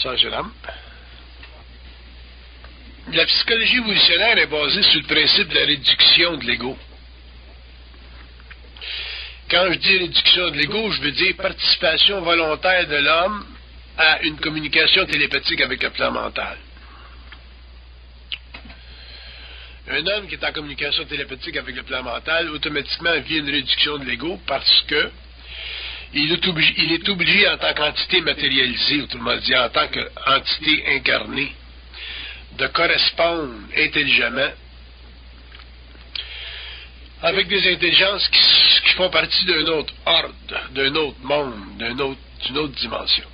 Ça, c'est l'âme. La psychologie évolutionnaire est basée sur le principe de la réduction de l'ego. Quand je dis réduction de l'ego, je veux dire participation volontaire de l'homme à une communication télépathique avec le plan mental. Un homme qui est en communication télépathique avec le plan mental, automatiquement vit une réduction de l'ego parce que il est obligé en tant qu'entité matérialisée, autrement dit en tant qu'entité incarnée, de correspondre intelligemment avec des intelligences qui font partie d'un autre ordre, d'un autre monde, d'une autre dimension.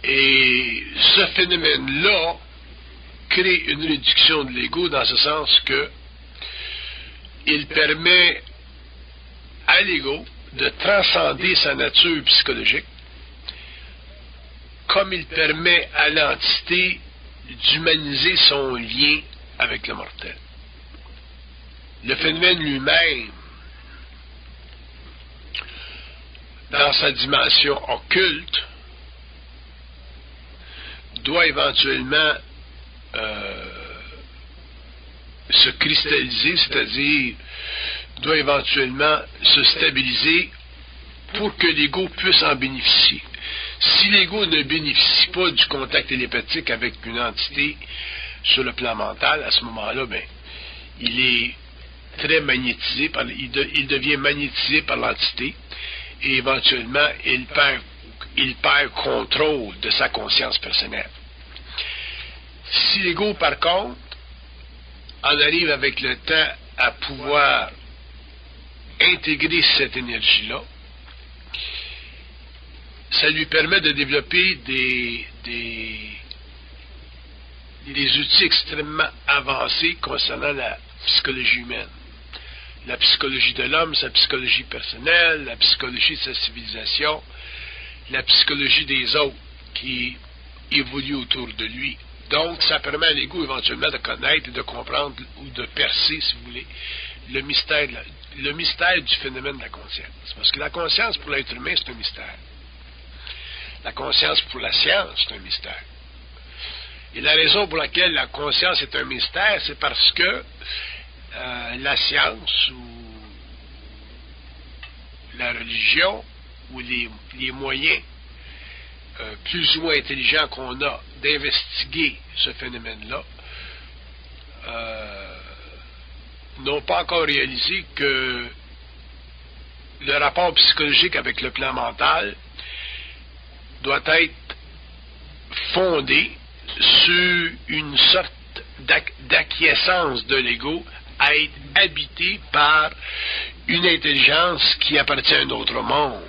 Et ce phénomène-là crée une réduction de l'ego dans ce sens que il permet à l'ego de transcender sa nature psychologique, comme il permet à l'entité d'humaniser son lien avec le mortel. Le phénomène lui-même, dans sa dimension occulte, doit éventuellement se cristalliser, c'est-à-dire doit éventuellement se stabiliser pour que l'ego puisse en bénéficier. Si l'ego ne bénéficie pas du contact télépathique avec une entité sur le plan mental, à ce moment-là, il est très magnétisé, il devient magnétisé par l'entité et éventuellement il perd contrôle de sa conscience personnelle. Si l'ego, par contre, en arrive avec le temps à pouvoir intégrer cette énergie-là, ça lui permet de développer des outils extrêmement avancés concernant la psychologie humaine. La psychologie de l'homme, sa psychologie personnelle, la psychologie de sa civilisation, la psychologie des autres qui évoluent autour de lui. Donc, ça permet à l'ego éventuellement de connaître et de comprendre ou de percer, si vous voulez, le mystère du phénomène de la conscience. Parce que la conscience pour l'être humain, c'est un mystère. La conscience pour la science, c'est un mystère. Et la raison pour laquelle la conscience est un mystère, c'est parce que la science ou la religion ou les moyens plus ou moins intelligents qu'on a d'investiguer ce phénomène-là n'ont pas encore réalisé que le rapport psychologique avec le plan mental doit être fondé sur une sorte d'acquiescence de l'ego à être habité par une intelligence qui appartient à un autre monde.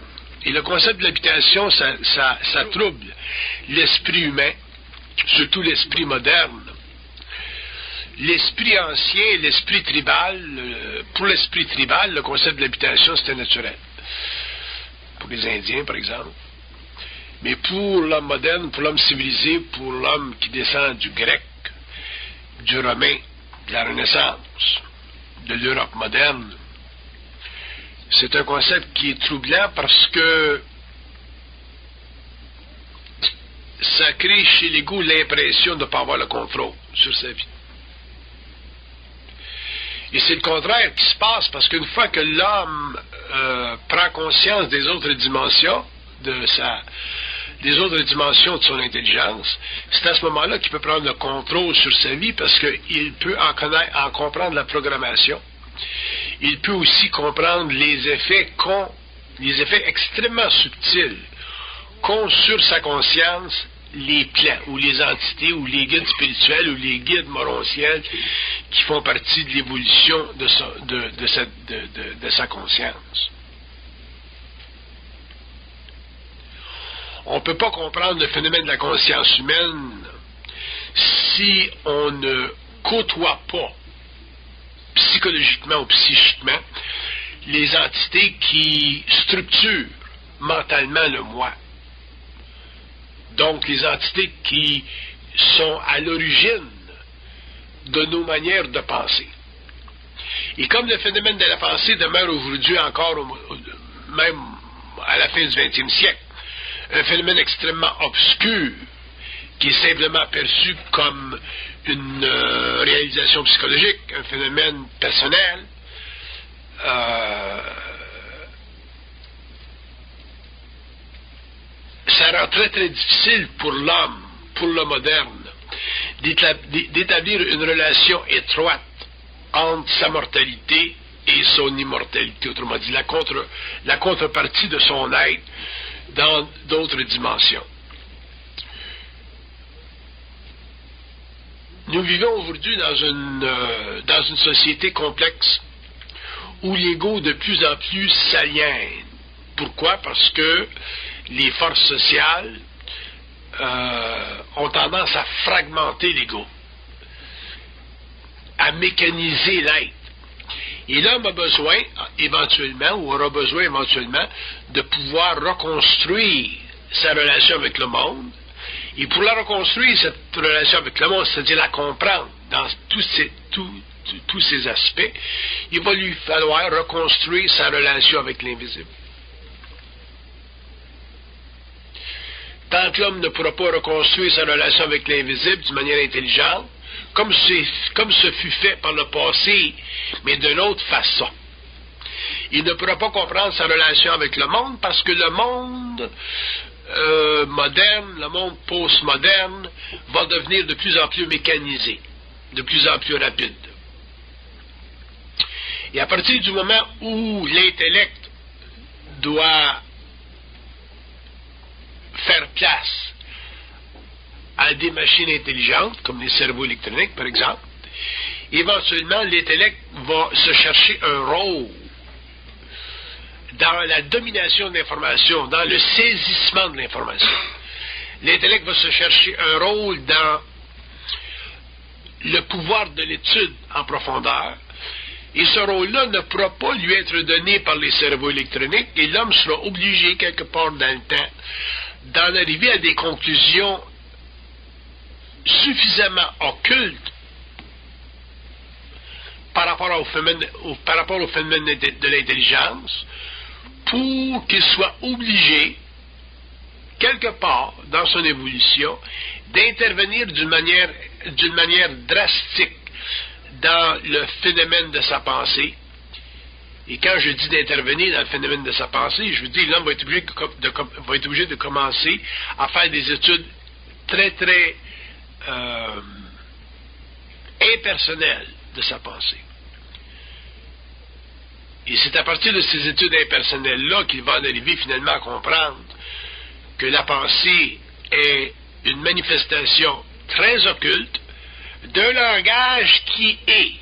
Et le concept de l'habitation, ça trouble l'esprit humain, surtout l'esprit moderne. L'esprit ancien, l'esprit tribal, pour l'esprit tribal, le concept de l'habitation, c'était naturel. Pour les Indiens, par exemple. Mais pour l'homme moderne, pour l'homme civilisé, pour l'homme qui descend du grec, du romain, de la Renaissance, de l'Europe moderne, c'est un concept qui est troublant parce que ça crée chez l'ego l'impression de ne pas avoir le contrôle sur sa vie. Et c'est le contraire qui se passe parce qu'une fois que l'homme prend conscience des autres dimensions des autres dimensions de son intelligence, c'est à ce moment-là qu'il peut prendre le contrôle sur sa vie parce qu'il peut en comprendre la programmation. Il peut aussi comprendre les effets extrêmement subtils qu'ont sur sa conscience les plans, ou les entités, ou les guides spirituels, ou les guides morontiels qui font partie de l'évolution de sa conscience. On ne peut pas comprendre le phénomène de la conscience humaine si on ne côtoie pas psychologiquement ou psychiquement les entités qui structurent mentalement le moi. Donc les entités qui sont à l'origine de nos manières de penser. Et comme le phénomène de la pensée demeure aujourd'hui encore, même à la fin du 20e siècle, un phénomène extrêmement obscur, qui est simplement perçu comme une réalisation psychologique, un phénomène personnel, ça rend très très difficile pour l'homme, pour le moderne, d'établir une relation étroite entre sa mortalité et son immortalité, autrement dit, la contrepartie de son être dans d'autres dimensions. Nous vivons aujourd'hui dans une société complexe où l'ego de plus en plus s'aliène. Pourquoi? Parce que les forces sociales ont tendance à fragmenter l'ego, à mécaniser l'être. Et l'homme a besoin, éventuellement, ou aura besoin éventuellement, de pouvoir reconstruire sa relation avec le monde. Et pour la reconstruire, cette relation avec le monde, c'est-à-dire la comprendre dans tous ces aspects, il va lui falloir reconstruire sa relation avec l'invisible. Tant que l'homme ne pourra pas reconstruire sa relation avec l'invisible d'une manière intelligente, comme ce fut fait par le passé, mais d'une autre façon, il ne pourra pas comprendre sa relation avec le monde parce que le monde moderne, le monde post-moderne, va devenir de plus en plus mécanisé, de plus en plus rapide. Et à partir du moment où l'intellect doit faire place à des machines intelligentes, comme les cerveaux électroniques, par exemple, éventuellement, l'intellect va se chercher un rôle dans la domination de l'information, dans le saisissement de l'information. L'intellect va se chercher un rôle dans le pouvoir de l'étude en profondeur, et ce rôle-là ne pourra pas lui être donné par les cerveaux électroniques, et l'homme sera obligé, quelque part dans le temps, d'en arriver à des conclusions suffisamment occultes par rapport au phénomène de l'intelligence pour qu'il soit obligé, quelque part dans son évolution, d'intervenir d'une manière drastique dans le phénomène de sa pensée. Et quand je dis d'intervenir dans le phénomène de sa pensée, je veux dire l'homme va être obligé de commencer à faire des études très, très impersonnelles de sa pensée. Et c'est à partir de ces études impersonnelles-là qu'il va en arriver finalement à comprendre que la pensée est une manifestation très occulte d'un langage qui est,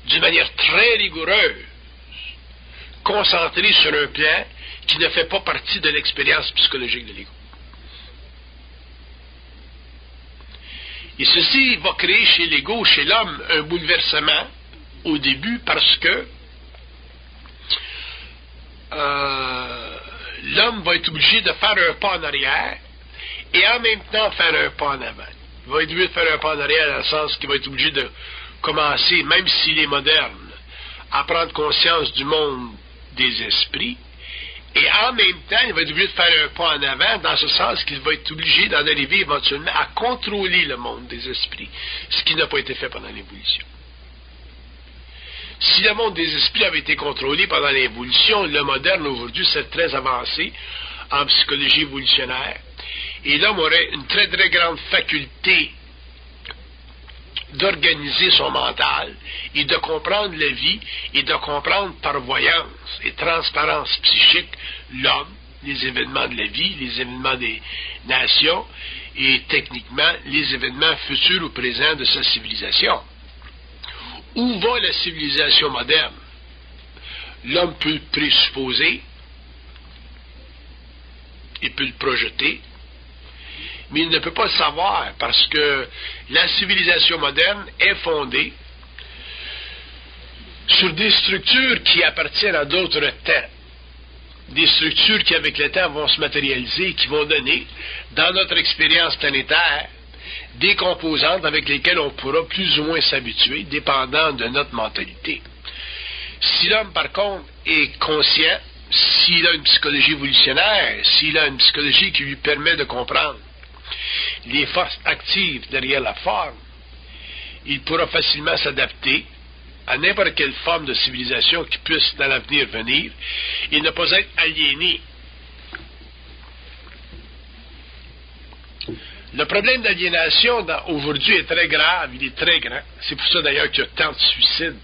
d'une manière très rigoureuse, concentré sur un plan qui ne fait pas partie de l'expérience psychologique de l'ego. Et ceci va créer chez l'ego, chez l'homme, un bouleversement au début parce que l'homme va être obligé de faire un pas en arrière et en même temps faire un pas en avant. Il va être obligé de faire un pas en arrière dans le sens qu'il va être obligé de commencer, même s'il est moderne, à prendre conscience du monde des esprits, et en même temps, il va être obligé de faire un pas en avant, dans ce sens qu'il va être obligé d'en arriver éventuellement à contrôler le monde des esprits, ce qui n'a pas été fait pendant l'évolution. Si le monde des esprits avait été contrôlé pendant l'évolution, le moderne aujourd'hui serait très avancé en psychologie évolutionnaire, et l'homme aurait une très très grande faculté d'organiser son mental et de comprendre la vie et de comprendre par voyance et transparence psychique l'homme, les événements de la vie, les événements des nations et techniquement les événements futurs ou présents de sa civilisation. Où va la civilisation moderne? L'homme peut le présupposer, il peut le projeter, mais il ne peut pas le savoir parce que la civilisation moderne est fondée sur des structures qui appartiennent à d'autres temps. Des structures qui, avec le temps, vont se matérialiser, qui vont donner, dans notre expérience planétaire, des composantes avec lesquelles on pourra plus ou moins s'habituer, dépendant de notre mentalité. Si l'homme, par contre, est conscient, s'il a une psychologie évolutionnaire, s'il a une psychologie qui lui permet de comprendre les forces actives derrière la forme, il pourra facilement s'adapter à n'importe quelle forme de civilisation qui puisse dans l'avenir venir et ne pas être aliéné. Le problème d'aliénation aujourd'hui est très grave, il est très grand. C'est pour ça d'ailleurs qu'il y a tant de suicides.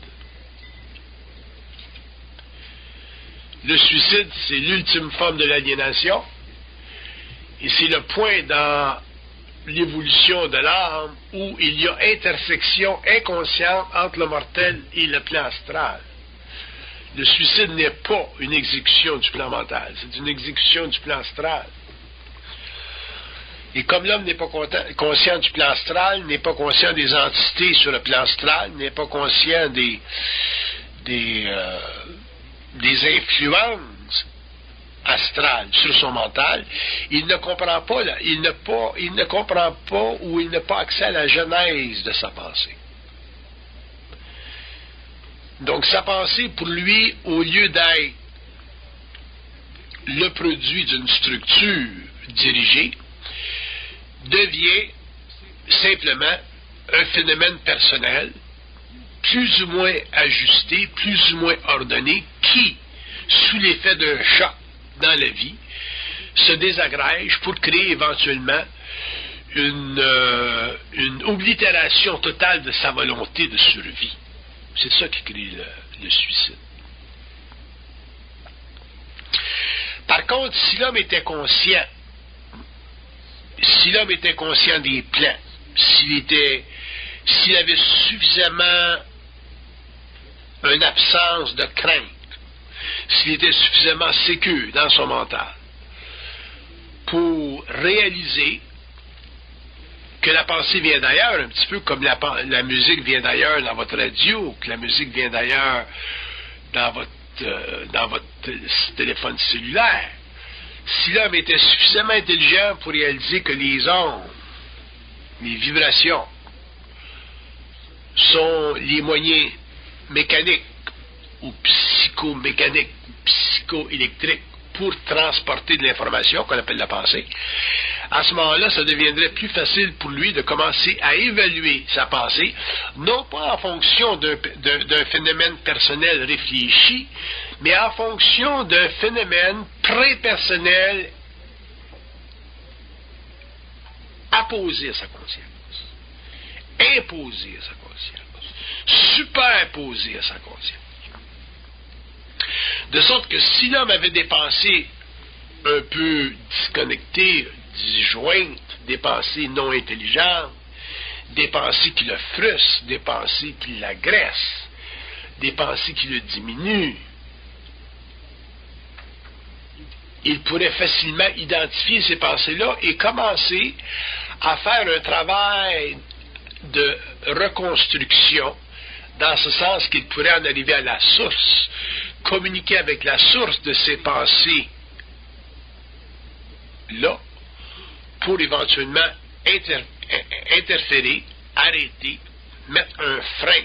Le suicide, c'est l'ultime forme de l'aliénation et c'est le point dans l'évolution de l'âme où il y a intersection inconsciente entre le mortel et le plan astral. Le suicide n'est pas une exécution du plan mental, c'est une exécution du plan astral. Et comme l'homme n'est pas conscient du plan astral, n'est pas conscient des entités sur le plan astral, n'est pas conscient des influences astrales sur son mental, il ne comprend pas, il ne comprend pas ou il n'a pas accès à la genèse de sa pensée. Donc sa pensée, pour lui, au lieu d'être le produit d'une structure dirigée, devient simplement un phénomène personnel, plus ou moins ajusté, plus ou moins ordonné, qui, sous l'effet d'un choc dans la vie, se désagrège pour créer éventuellement une oblitération totale de sa volonté de survie. C'est ça qui crée le suicide. Par contre, si l'homme était conscient des plans, s'il avait suffisamment une absence de crainte, s'il était suffisamment sécure dans son mental pour réaliser que la pensée vient d'ailleurs, un petit peu comme la musique vient d'ailleurs dans votre radio, que la musique vient d'ailleurs dans votre téléphone cellulaire. Si l'homme était suffisamment intelligent pour réaliser que les ondes, les vibrations, sont les moyens mécaniques ou psychomécaniques, psychoélectriques pour transporter de l'information qu'on appelle la pensée, à ce moment-là, ça deviendrait plus facile pour lui de commencer à évaluer sa pensée, non pas en fonction d'un phénomène personnel réfléchi, mais en fonction d'un phénomène pré-personnel apposé à sa conscience, imposé à sa conscience, superposé à sa conscience. De sorte que si l'homme avait des pensées un peu disconnectées, disjointes, des pensées non intelligentes, des pensées qui le frustrent, des pensées qui l'agressent, des pensées qui le diminuent, il pourrait facilement identifier ces pensées-là et commencer à faire un travail de reconstruction, dans ce sens qu'il pourrait en arriver à la source, communiquer avec la source de ces pensées-là, pour éventuellement interférer, arrêter, mettre un frein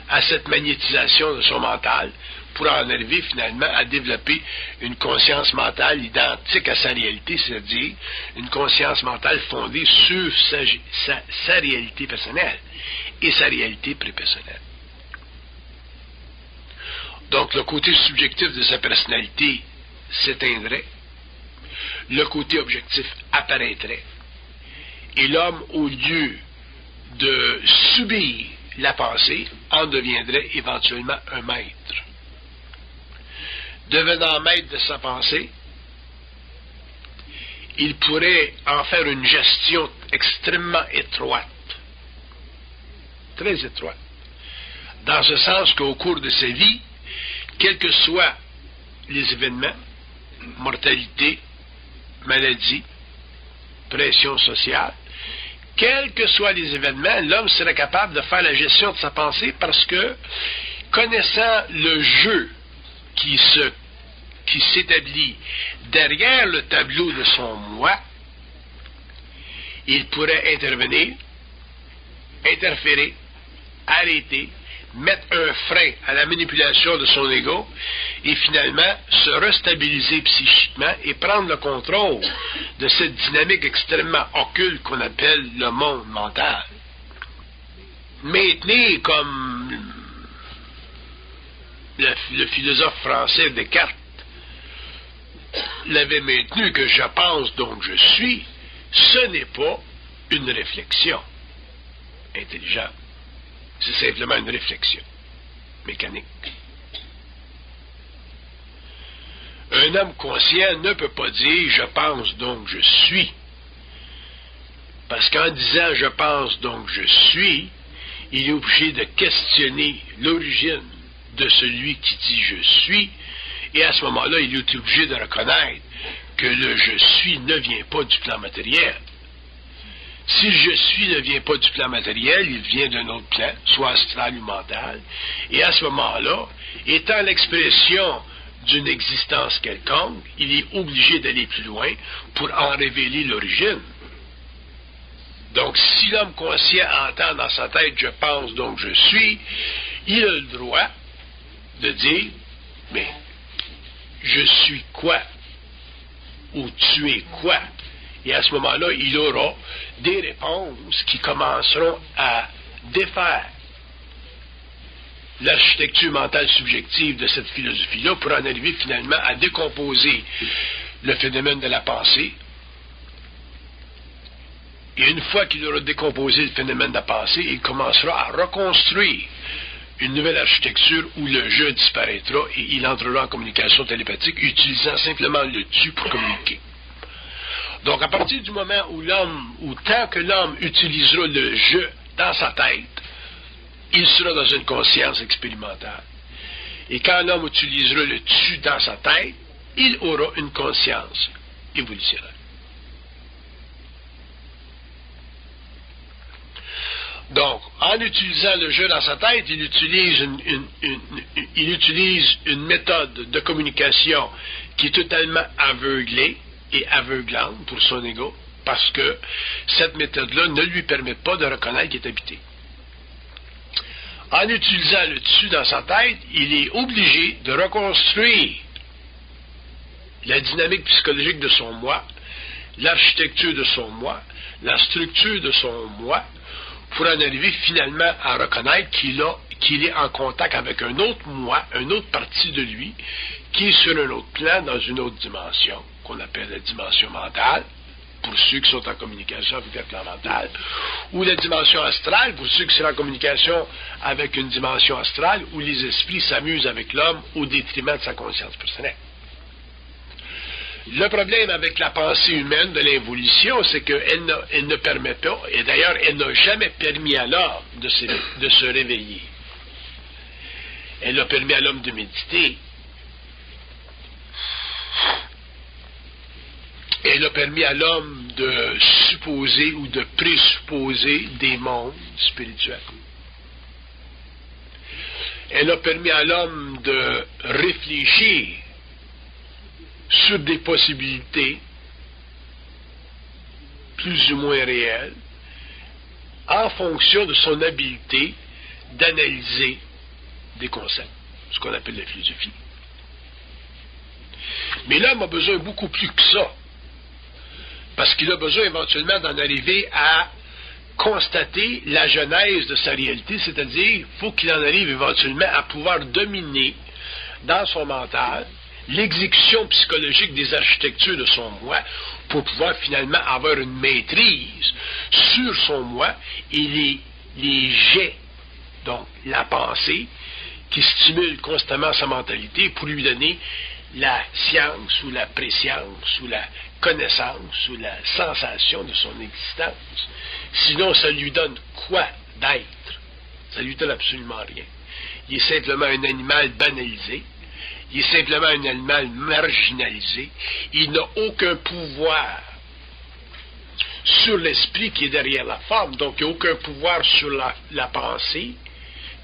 à cette magnétisation de son mental, pour en arriver finalement à développer une conscience mentale identique à sa réalité, c'est-à-dire une conscience mentale fondée sur sa réalité personnelle et sa réalité prépersonnelle. Donc le côté subjectif de sa personnalité s'éteindrait, le côté objectif apparaîtrait, et l'homme, au lieu de subir la pensée, en deviendrait éventuellement un maître. Devenant maître de sa pensée, il pourrait en faire une gestion extrêmement étroite, très étroite, dans ce sens qu'au cours de sa vie, quels que soient les événements, mortalité, maladie, pression sociale, quels que soient les événements, l'homme serait capable de faire la gestion de sa pensée parce que, connaissant le jeu qui s'établit derrière le tableau de son moi, il pourrait intervenir, interférer, arrêter, mettre un frein à la manipulation de son ego et finalement se restabiliser psychiquement et prendre le contrôle de cette dynamique extrêmement occulte qu'on appelle le monde mental. Maintenir comme le philosophe français Descartes l'avait maintenu que je pense donc je suis, ce n'est pas une réflexion intelligente. C'est simplement une réflexion mécanique. Un homme conscient ne peut pas dire « je pense donc je suis ». Parce qu'en disant « je pense donc je suis », il est obligé de questionner l'origine de celui qui dit « je suis », et à ce moment-là, il est obligé de reconnaître que le « je suis » ne vient pas du plan matériel. Si le « je suis » ne vient pas du plan matériel, il vient d'un autre plan, soit astral ou mental, et à ce moment-là, étant l'expression d'une existence quelconque, il est obligé d'aller plus loin pour en révéler l'origine. Donc, si l'homme conscient entend dans sa tête « je pense, donc je suis », il a le droit de dire « mais je suis quoi ?» ou « tu es quoi ?» Et à ce moment-là, il aura des réponses qui commenceront à défaire l'architecture mentale subjective de cette philosophie-là pour en arriver finalement à décomposer le phénomène de la pensée. Et une fois qu'il aura décomposé le phénomène de la pensée, il commencera à reconstruire une nouvelle architecture où le je disparaîtra et il entrera en communication télépathique utilisant simplement le tu pour communiquer. Donc, à partir du moment où tant que l'homme utilisera le je dans sa tête, il sera dans une conscience expérimentale. Et quand l'homme utilisera le tu dans sa tête, il aura une conscience évolutionnelle. Donc, en utilisant le je dans sa tête, il utilise une méthode de communication qui est totalement aveuglée et aveuglante pour son ego, parce que cette méthode-là ne lui permet pas de reconnaître qu'il est habité. En utilisant le tu dans sa tête, il est obligé de reconstruire la dynamique psychologique de son moi, l'architecture de son moi, la structure de son moi, pour en arriver finalement à reconnaître qu'il est en contact avec un autre moi, une autre partie de lui, qui est sur un autre plan, dans une autre dimension, qu'on appelle la dimension mentale, pour ceux qui sont en communication avec le plan mental, ou la dimension astrale, pour ceux qui sont en communication avec une dimension astrale, où les esprits s'amusent avec l'homme au détriment de sa conscience personnelle. Le problème avec la pensée humaine de l'évolution, c'est qu'elle ne permet pas, et d'ailleurs, elle n'a jamais permis à l'homme de se réveiller. Elle a permis à l'homme de méditer. Elle a permis à l'homme de supposer ou de présupposer des mondes spirituels. Elle a permis à l'homme de réfléchir sur des possibilités plus ou moins réelles en fonction de son habileté d'analyser des concepts, ce qu'on appelle la philosophie. Mais l'homme a besoin beaucoup plus que ça, parce qu'il a besoin éventuellement d'en arriver à constater la genèse de sa réalité, c'est-à-dire il faut qu'il en arrive éventuellement à pouvoir dominer dans son mental l'exécution psychologique des architectures de son moi pour pouvoir finalement avoir une maîtrise sur son moi et les jets, donc la pensée, qui stimule constamment sa mentalité pour lui donner la science ou la préscience ou la connaissance ou la sensation de son existence. Sinon, ça lui donne quoi d'être? Ça lui donne absolument rien. Il est simplement un animal banalisé. Il est simplement un animal marginalisé. Il n'a aucun pouvoir sur l'esprit qui est derrière la forme. Donc, il n'a aucun pouvoir sur la pensée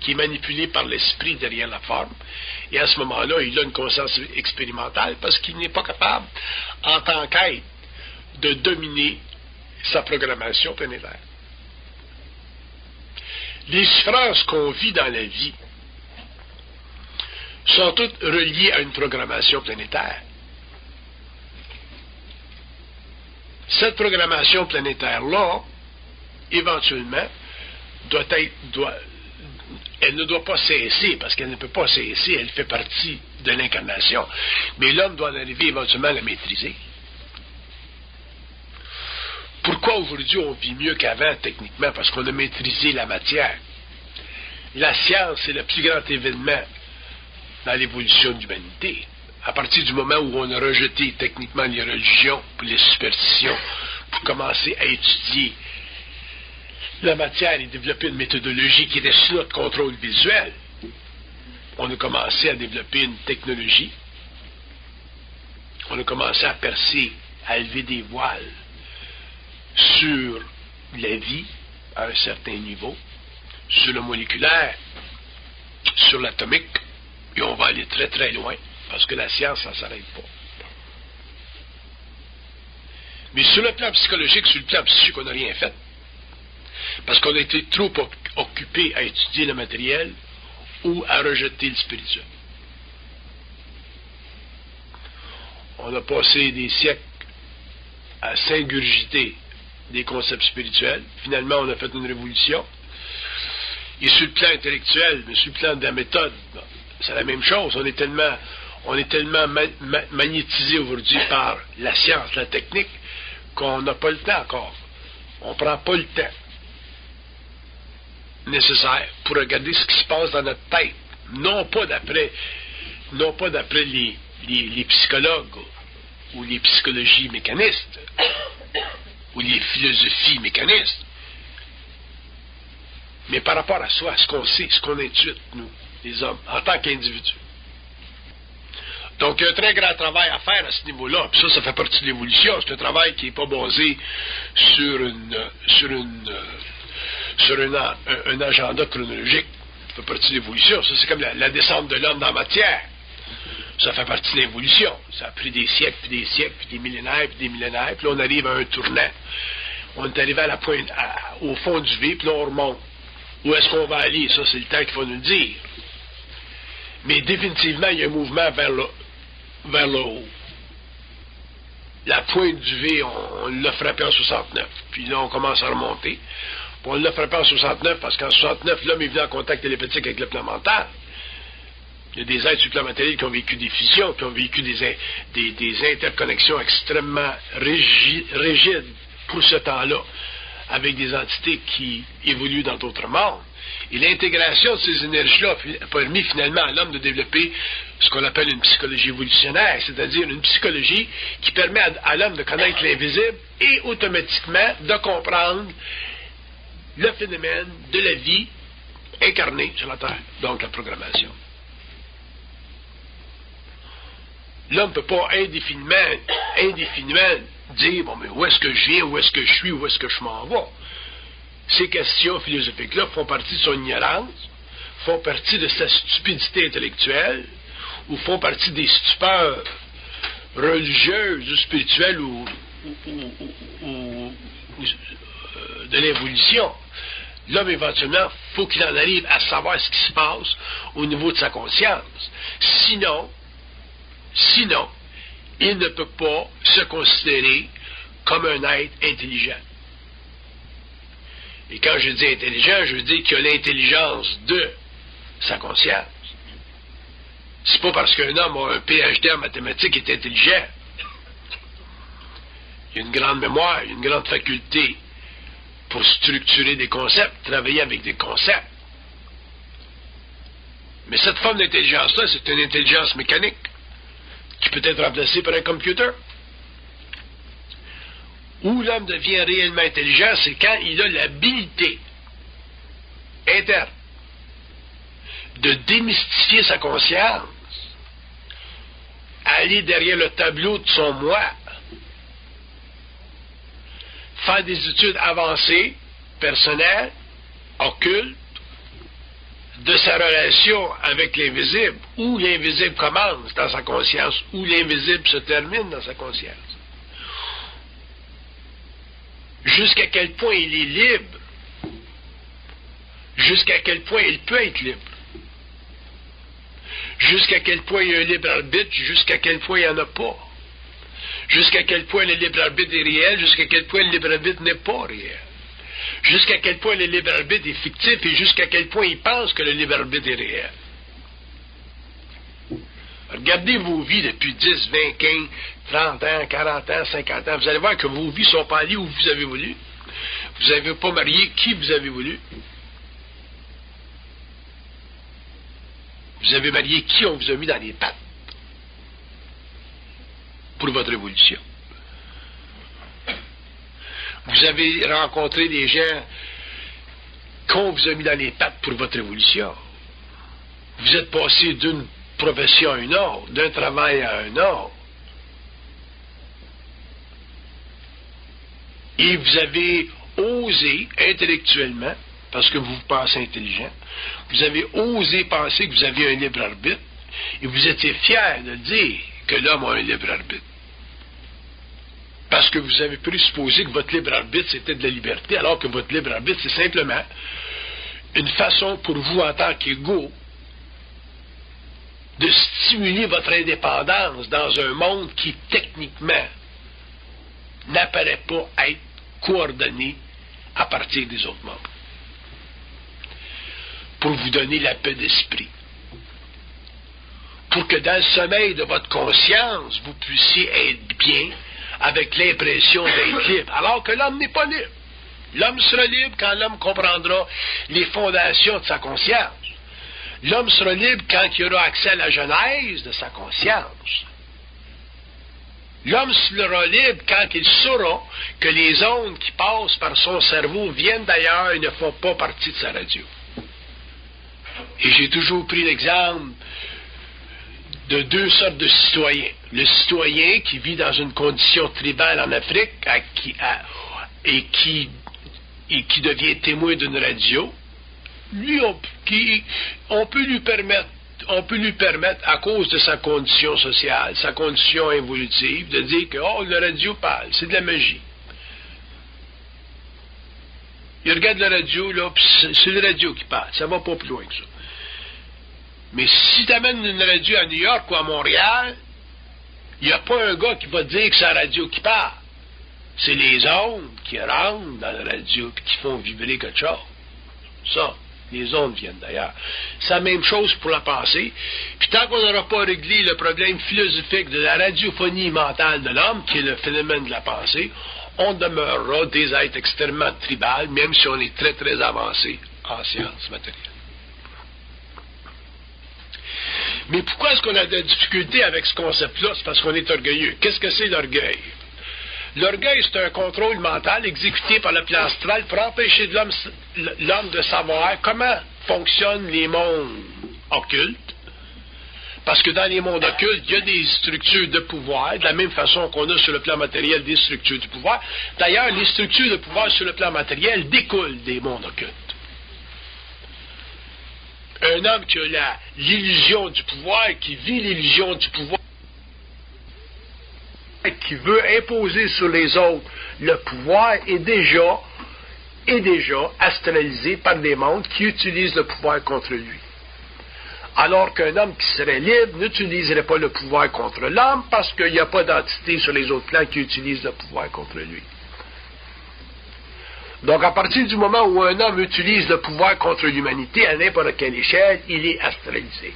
qui est manipulée par l'esprit derrière la forme. Et à ce moment-là, il a une conscience expérimentale parce qu'il n'est pas capable, en tant qu'être, de dominer sa programmation planétaire. Les souffrances qu'on vit dans la vie sont toutes reliées à une programmation planétaire. Cette programmation planétaire-là, éventuellement, elle ne doit pas cesser, parce qu'elle ne peut pas cesser, elle fait partie de l'incarnation. Mais l'homme doit arriver éventuellement à la maîtriser. Pourquoi aujourd'hui on vit mieux qu'avant, techniquement? Parce qu'on a maîtrisé la matière. La science est le plus grand événement dans l'évolution de l'humanité. À partir du moment où on a rejeté techniquement les religions, les superstitions, pour commencer à étudier la matière et développer une méthodologie qui était sous notre contrôle visuel, on a commencé à développer une technologie. On a commencé à percer, à élever des voiles sur la vie à un certain niveau, sur le moléculaire, sur l'atomique, et on va aller très très loin, parce que la science, ça ne s'arrête pas. Mais sur le plan psychologique, sur le plan psychique, on n'a rien fait, parce qu'on a été trop occupé à étudier le matériel ou à rejeter le spirituel. On a passé des siècles à s'ingurgiter des concepts spirituels. Finalement, on a fait une révolution. Et sur le plan intellectuel, mais sur le plan de la méthode, c'est la même chose. On est tellement magnétisé aujourd'hui par la science, la technique, qu'on n'a pas le temps encore. On ne prend pas le temps nécessaire pour regarder ce qui se passe dans notre tête. Non pas d'après les psychologues ou les psychologies mécanistes ou les philosophies mécanistes, mais par rapport à soi, ce qu'on sait, ce qu'on intuite, nous, les hommes, en tant qu'individus. Donc, il y a un très grand travail à faire à ce niveau-là. Puis ça fait partie de l'évolution. C'est un travail qui n'est pas basé sur un agenda chronologique. Ça fait partie de l'évolution. Ça, c'est comme la descente de l'homme dans la matière. Ça fait partie de l'évolution. Ça a pris des siècles, puis des siècles, puis des millénaires, puis des millénaires. Puis là, on arrive à un tournant. On est arrivé à la pointe, au fond du V, puis là, on remonte. Où est-ce qu'on va aller? Ça, c'est le temps qu'il va nous le dire. Mais définitivement, il y a un mouvement vers le haut. La pointe du V, on l'a frappé en 69. Puis là, on commence à remonter. Puis on l'a frappé en 69 parce qu'en 69, l'homme est venu en contact télépathique avec le plan mental. Il y a des êtres sur le plan matériel qui ont vécu des fusions, qui ont vécu des interconnexions extrêmement rigides pour ce temps-là, avec des entités qui évoluent dans d'autres mondes. Et l'intégration de ces énergies-là a permis finalement à l'homme de développer ce qu'on appelle une psychologie évolutionnaire, c'est-à-dire une psychologie qui permet à l'homme de connaître l'invisible et automatiquement de comprendre le phénomène de la vie incarnée sur la Terre, donc la programmation. L'homme ne peut pas indéfiniment dire, bon, mais où est-ce que je viens, où est-ce que je suis, où est-ce que je m'en vais. Ces questions philosophiques-là font partie de son ignorance, font partie de sa stupidité intellectuelle, ou font partie des stupeurs religieuses ou spirituelles ou de l'évolution. L'homme, éventuellement, faut qu'il en arrive à savoir ce qui se passe au niveau de sa conscience. Sinon, il ne peut pas se considérer comme un être intelligent. Et quand je dis intelligent, je veux dire qu'il a l'intelligence de sa conscience. C'est pas parce qu'un homme a un PhD en mathématiques qu'il est intelligent. Il a une grande mémoire, il a une grande faculté pour structurer des concepts, travailler avec des concepts. Mais cette forme d'intelligence-là, c'est une intelligence mécanique qui peut être remplacée par un computer. Où l'homme devient réellement intelligent, c'est quand il a l'habilité interne de démystifier sa conscience, aller derrière le tableau de son moi, faire des études avancées, personnelles, occultes, de sa relation avec l'invisible, où l'invisible commence dans sa conscience, où l'invisible se termine dans sa conscience. Jusqu'à quel point il est libre, Jusqu'à quel point il peut être libre. Jusqu'à quel point il y a un libre arbitre, jusqu'à quel point il n'y en a pas. Jusqu'à quel point le libre arbitre est réel, jusqu'à quel point le libre arbitre n'est pas réel. Jusqu'à quel point le libre arbitre est fictif et jusqu'à quel point il pense que le libre arbitre est réel. Regardez vos vies depuis 10, 20, 15, 30 ans, 40 ans, 50 ans. Vous allez voir que vos vies ne sont pas allées où vous avez voulu. Vous n'avez pas marié qui vous avez voulu. Vous avez marié qui on vous a mis dans les pattes pour votre évolution. Vous avez rencontré des gens qu'on vous a mis dans les pattes pour votre évolution. Vous êtes passé d'une profession à une autre, d'un travail à un autre. Et vous avez osé intellectuellement, parce que vous pensez intelligent, vous avez osé penser que vous aviez un libre arbitre, et vous étiez fier de dire que l'homme a un libre arbitre. Parce que vous avez présupposé que votre libre arbitre, c'était de la liberté, alors que votre libre arbitre, c'est simplement une façon pour vous, en tant qu'égaux, de stimuler votre indépendance dans un monde qui, techniquement, n'apparaît pas être coordonné à partir des autres membres. Pour vous donner la paix d'esprit. Pour que dans le sommeil de votre conscience, vous puissiez être bien avec l'impression d'être libre, alors que l'homme n'est pas libre. L'homme sera libre quand l'homme comprendra les fondations de sa conscience. L'homme sera libre quand il aura accès à la genèse de sa conscience. L'homme sera libre quand il saura que les ondes qui passent par son cerveau viennent d'ailleurs et ne font pas partie de sa radio. Et j'ai toujours pris l'exemple de deux sortes de citoyens. Le citoyen qui vit dans une condition tribale en Afrique et qui devient témoin d'une radio, lui, on peut lui permettre, à cause de sa condition sociale, sa condition évolutive, de dire que, oh, la radio parle, c'est de la magie. Il regarde la radio, là, puis c'est la radio qui parle, ça va pas plus loin que ça. Mais si tu amènes une radio à New York ou à Montréal, il n'y a pas un gars qui va te dire que c'est la radio qui parle. C'est les ondes qui rentrent dans la radio et qui font vibrer quelque chose. Ça. Les ondes viennent d'ailleurs. C'est la même chose pour la pensée. Puis tant qu'on n'aura pas réglé le problème philosophique de la radiophonie mentale de l'homme, qui est le phénomène de la pensée, on demeurera des êtres extrêmement tribales, même si on est très très avancé en sciences matérielles. Mais pourquoi est-ce qu'on a de la difficulté avec ce concept-là? C'est parce qu'on est orgueilleux. Qu'est-ce que c'est l'orgueil? L'orgueil, c'est un contrôle mental exécuté par le plan astral pour empêcher l'homme de savoir comment fonctionnent les mondes occultes. Parce que dans les mondes occultes, il y a des structures de pouvoir, de la même façon qu'on a sur le plan matériel des structures de pouvoir. D'ailleurs, les structures de pouvoir sur le plan matériel découlent des mondes occultes. Un homme qui a l'illusion du pouvoir, qui vit l'illusion du pouvoir, qui veut imposer sur les autres le pouvoir est déjà astralisé par des mondes qui utilisent le pouvoir contre lui. Alors qu'un homme qui serait libre n'utiliserait pas le pouvoir contre l'homme parce qu'il n'y a pas d'entité sur les autres plans qui utilise le pouvoir contre lui. Donc à partir du moment où un homme utilise le pouvoir contre l'humanité à n'importe quelle échelle, il est astralisé.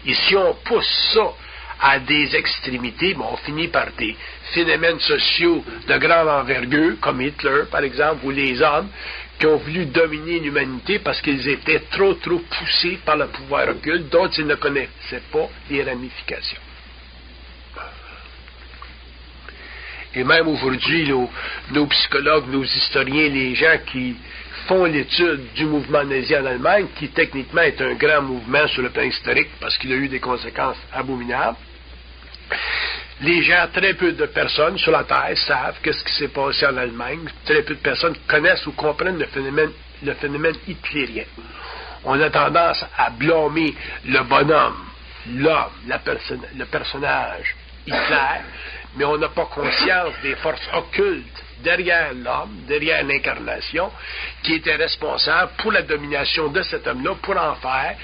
Et si on pousse ça à des extrémités, on finit par des phénomènes sociaux de grande envergure, comme Hitler, par exemple, ou les hommes qui ont voulu dominer l'humanité parce qu'ils étaient trop poussés par le pouvoir occulte, dont ils ne connaissaient pas les ramifications. Et même aujourd'hui, nos psychologues, nos historiens, les gens qui font l'étude du mouvement nazi en Allemagne, qui techniquement est un grand mouvement sur le plan historique parce qu'il a eu des conséquences abominables. Les gens, très peu de personnes sur la Terre savent qu'est-ce qui s'est passé en Allemagne. Très peu de personnes connaissent ou comprennent le phénomène hitlérien. On a tendance à blâmer le bonhomme, l'homme, le personnage Hitler, mais on n'a pas conscience des forces occultes derrière l'homme, derrière l'incarnation, qui étaient responsables pour la domination de cet homme-là, pour en faire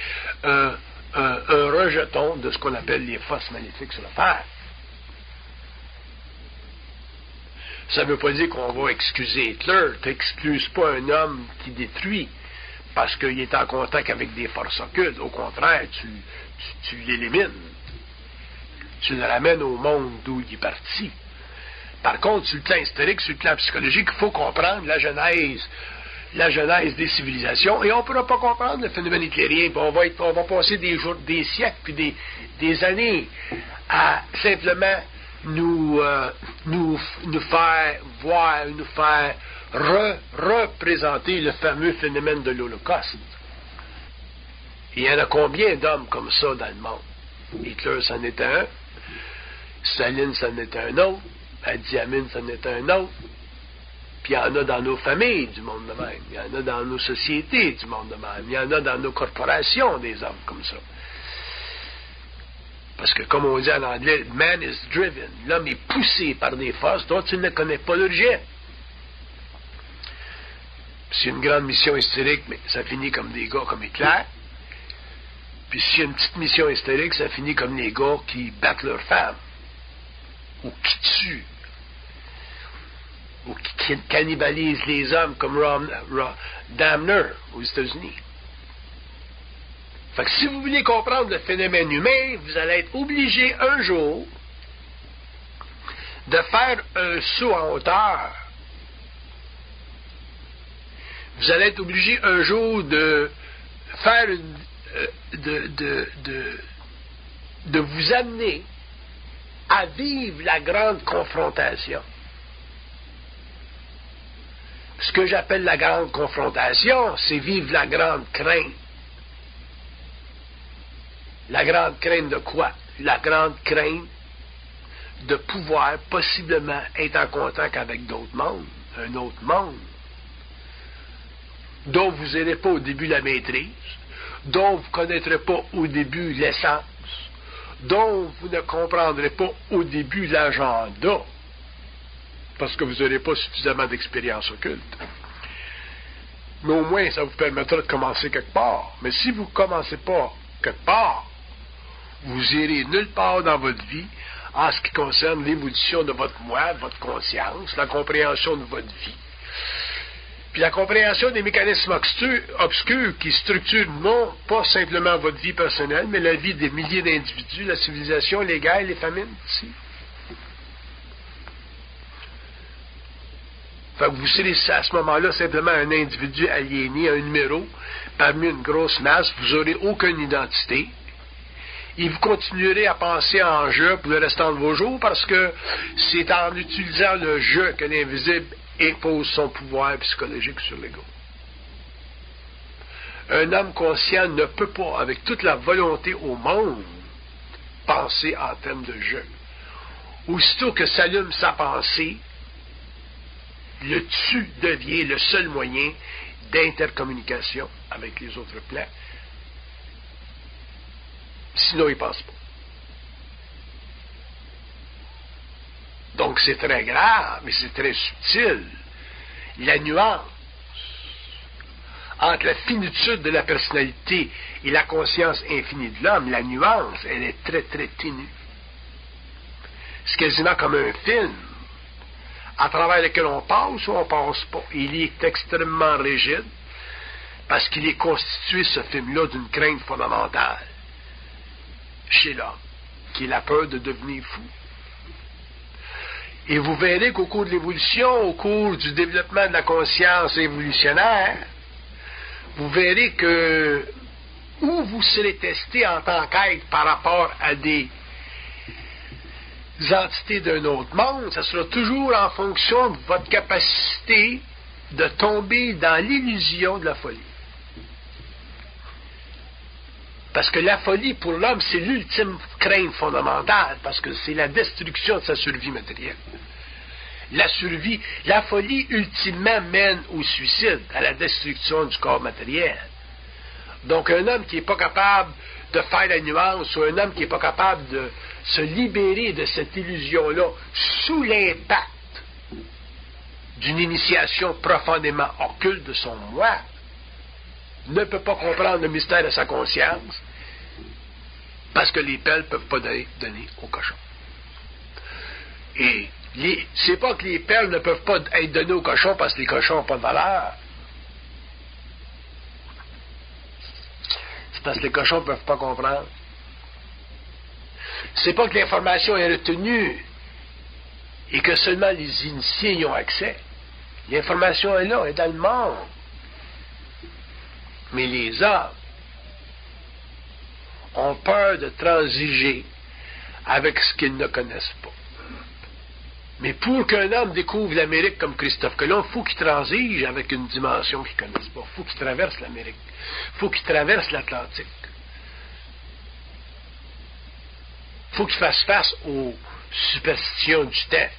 un rejeton de ce qu'on appelle les forces maléfiques sur la terre. Ça ne veut pas dire qu'on va excuser Hitler. Tu n'excuses pas un homme qui détruit parce qu'il est en contact avec des forces occultes. Au contraire, tu l'élimines. Tu le ramènes au monde d'où il est parti. Par contre, sur le plan historique, sur le plan psychologique, il faut comprendre la genèse des civilisations, et on ne pourra pas comprendre le phénomène hitlérien. On va passer des siècles puis des années à simplement nous faire voir, nous faire représenter le fameux phénomène de l'Holocauste. Il y en a combien d'hommes comme ça dans le monde? Hitler, c'en est un. Staline, c'en est un autre. Idi Amin, c'en est un autre. Puis il y en a dans nos familles du monde de même. Il y en a dans nos sociétés du monde de même. Il y en a dans nos corporations des hommes comme ça. Parce que, comme on dit en anglais, man is driven. L'homme est poussé par des forces dont il ne connaît pas l'origine. C'est une grande mission historique, mais ça finit comme des gars comme Hitler. Puis s'il y a une petite mission historique, ça finit comme les gars qui battent leurs femmes. Ou qui tuent. Ou qui cannibalisent les hommes comme Dahmer aux États-Unis. Fait que si vous voulez comprendre le phénomène humain, vous allez être obligé un jour de faire un saut en hauteur. Vous allez être obligé un jour de faire de vous amener à vivre la grande confrontation. Ce que j'appelle la grande confrontation, c'est vivre la grande crainte. La grande crainte de quoi? La grande crainte de pouvoir possiblement être en contact avec d'autres mondes, un autre monde, dont vous n'aurez pas au début la maîtrise, dont vous ne connaîtrez pas au début l'essence, dont vous ne comprendrez pas au début l'agenda, parce que vous n'aurez pas suffisamment d'expérience occulte. Mais au moins, ça vous permettra de commencer quelque part. Mais si vous ne commencez pas quelque part, vous irez nulle part dans votre vie en ce qui concerne l'évolution de votre moi, de votre conscience, la compréhension de votre vie. Puis la compréhension des mécanismes obscurs qui structurent non pas simplement votre vie personnelle, mais la vie des milliers d'individus, la civilisation, les guerres, les famines, aussi. Fait que vous serez à ce moment-là simplement un individu aliéné, un numéro, parmi une grosse masse, vous n'aurez aucune identité. Et vous continuerez à penser en jeu pour le restant de vos jours parce que c'est en utilisant le jeu que l'invisible impose son pouvoir psychologique sur l'ego. Un homme conscient ne peut pas, avec toute la volonté au monde, penser en termes de jeu. Aussitôt que s'allume sa pensée, le tu devient le seul moyen d'intercommunication avec les autres plans. Sinon, il ne pense pas. Donc, c'est très grave, mais c'est très subtil. La nuance entre la finitude de la personnalité et la conscience infinie de l'homme, la nuance, elle est très, très ténue. C'est quasiment comme un film à travers lequel on passe ou on ne passe pas. Il est extrêmement rigide parce qu'il est constitué, ce film-là, d'une crainte fondamentale chez l'homme, qui est la peur de devenir fou. Et vous verrez qu'au cours de l'évolution, au cours du développement de la conscience évolutionnaire, vous verrez que où vous serez testé en tant qu'être par rapport à des entités d'un autre monde, ça sera toujours en fonction de votre capacité de tomber dans l'illusion de la folie. Parce que la folie, pour l'homme, c'est l'ultime crainte fondamentale, parce que c'est la destruction de sa survie matérielle. La folie, ultimement, mène au suicide, à la destruction du corps matériel. Donc, un homme qui n'est pas capable de faire la nuance, ou un homme qui n'est pas capable se libérer de cette illusion-là sous l'impact d'une initiation profondément occulte de son moi, ne peut pas comprendre le mystère de sa conscience parce que les pelles ne peuvent pas donner au cochon. Et c'est pas que les perles ne peuvent pas être données au cochon parce que les cochons n'ont pas de valeur. C'est parce que les cochons ne peuvent pas comprendre. C'est pas que l'information est retenue et que seulement les initiés y ont accès. L'information est là, elle est dans le monde. Mais les hommes ont peur de transiger avec ce qu'ils ne connaissent pas. Mais pour qu'un homme découvre l'Amérique comme Christophe Colomb, il faut qu'il transige avec une dimension qu'il ne connaisse pas. Il faut qu'il traverse l'Amérique. Il faut qu'il traverse l'Atlantique. Il faut qu'il fasse face aux superstitions du temps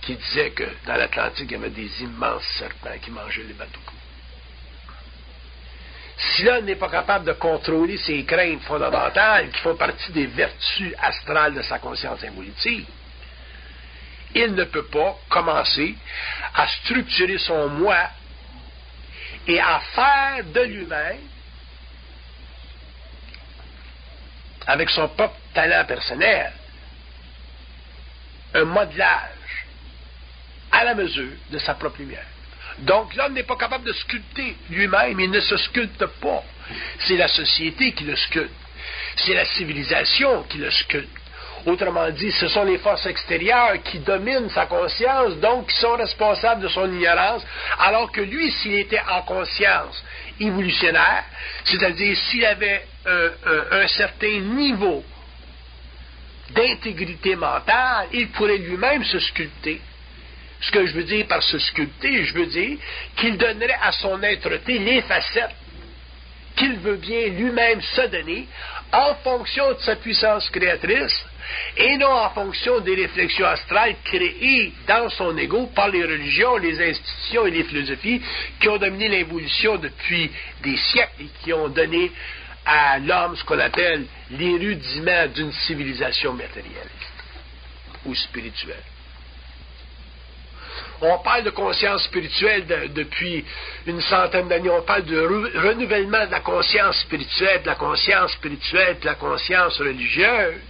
qui disaient que dans l'Atlantique, il y avait des immenses serpents qui mangeaient les bateaux. Si l'homme n'est pas capable de contrôler ses craintes fondamentales qui font partie des vertus astrales de sa conscience involutive, il ne peut pas commencer à structurer son moi et à faire de lui-même, avec son propre talent personnel, un modelage à la mesure de sa propre lumière. Donc l'homme n'est pas capable de sculpter lui-même, il ne se sculpte pas. C'est la société qui le sculpte. C'est la civilisation qui le sculpte. Autrement dit, ce sont les forces extérieures qui dominent sa conscience, donc qui sont responsables de son ignorance, alors que lui, s'il était en conscience évolutionnaire, c'est-à-dire s'il avait un certain niveau d'intégrité mentale, il pourrait lui-même se sculpter. Ce que je veux dire par se sculpter, je veux dire qu'il donnerait à son être-té les facettes qu'il veut bien lui-même se donner en fonction de sa puissance créatrice et non en fonction des réflexions astrales créées dans son ego par les religions, les institutions et les philosophies qui ont dominé l'évolution depuis des siècles et qui ont donné à l'homme ce qu'on appelle l'érudiment d'une civilisation matérialiste ou spirituelle. On parle de conscience spirituelle depuis une centaine d'années. On parle de renouvellement de la conscience spirituelle, de la conscience spirituelle, de la conscience religieuse.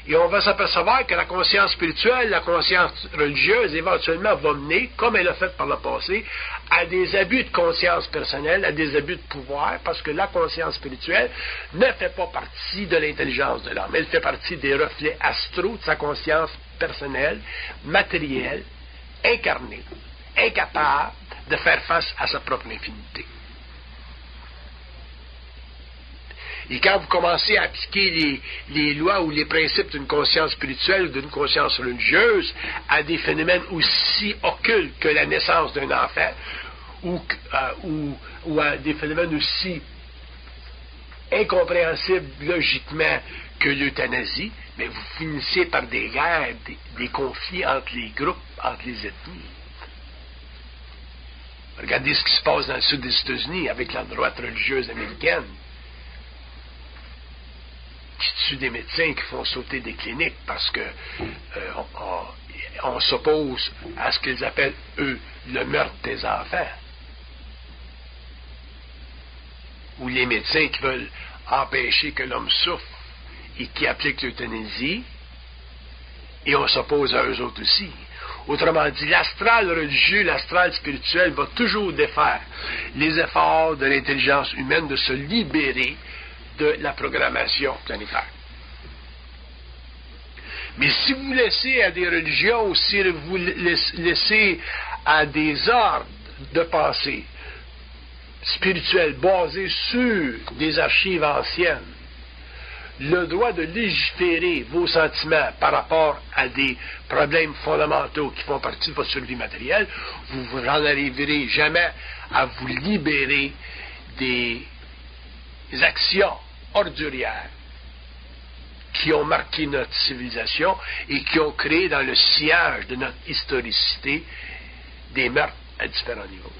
Et on va s'apercevoir que la conscience spirituelle, la conscience religieuse, éventuellement va mener, comme elle a fait par le passé, à des abus de conscience personnelle, à des abus de pouvoir, parce que la conscience spirituelle ne fait pas partie de l'intelligence de l'homme. Elle fait partie des reflets astraux de sa conscience personnelle, matérielle, incarnée, incapable de faire face à sa propre infinité. Et quand vous commencez à appliquer les lois ou les principes d'une conscience spirituelle ou d'une conscience religieuse à des phénomènes aussi occultes que la naissance d'un enfant ou à des phénomènes aussi incompréhensibles logiquement que l'euthanasie, mais vous finissez par des guerres, des conflits entre les groupes, entre les ethnies. Regardez ce qui se passe dans le sud des États-Unis avec la droite religieuse américaine qui tue des médecins qui font sauter des cliniques parce que on s'oppose à ce qu'ils appellent, eux, le meurtre des enfants. Ou les médecins qui veulent empêcher que l'homme souffre et qui appliquent l'euthanasie, et on s'oppose à eux autres aussi. Autrement dit, l'astral religieux, l'astral spirituel va toujours défaire les efforts de l'intelligence humaine de se libérer de la programmation planétaire. Mais si vous laissez à des religions ou si vous laissez à des ordres de pensée spirituels basés sur des archives anciennes le droit de légiférer vos sentiments par rapport à des problèmes fondamentaux qui font partie de votre survie matérielle, vous n'en arriverez jamais à vous libérer des actions ordurières qui ont marqué notre civilisation et qui ont créé dans le sillage de notre historicité des meurtres à différents niveaux.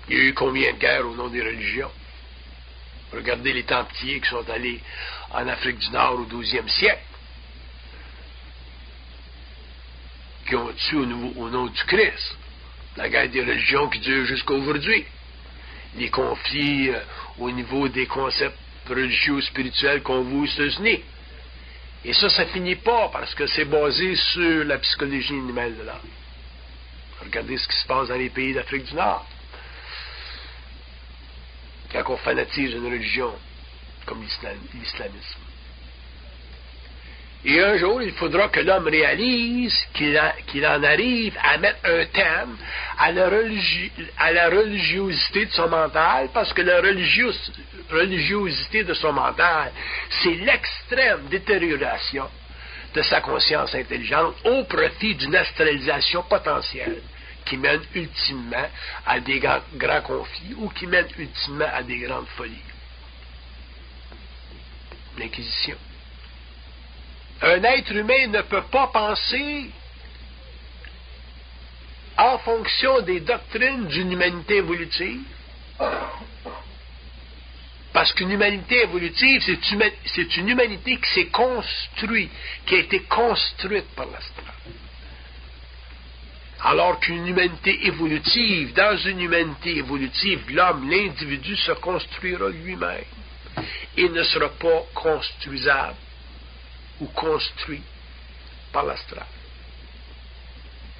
Il y a eu combien de guerres au nom des religions? Regardez les Templiers qui sont allés en Afrique du Nord au 12e siècle, qui ont tué au nom du Christ. La guerre des religions qui dure jusqu'à aujourd'hui. Les conflits au niveau des concepts religieux ou spirituels qu'on voit aux États-Unis. Et ça finit pas parce que c'est basé sur la psychologie animale de l'homme. Regardez ce qui se passe dans les pays d'Afrique du Nord. Quand on fanatise une religion comme l'islamisme. Et un jour, il faudra que l'homme réalise qu'il en arrive à mettre un terme à la religiosité de son mental, parce que la religiosité de son mental, c'est l'extrême détérioration de sa conscience intelligente au profit d'une astralisation potentielle qui mène ultimement à des grands conflits ou qui mène ultimement à des grandes folies. L'Inquisition. Un être humain ne peut pas penser en fonction des doctrines d'une humanité évolutive, parce qu'une humanité évolutive, c'est une humanité qui s'est construite, qui a été construite par l'astral. Alors qu'une humanité évolutive, dans une humanité évolutive, l'homme, l'individu se construira lui-même et ne sera pas construisable ou construit par l'astral.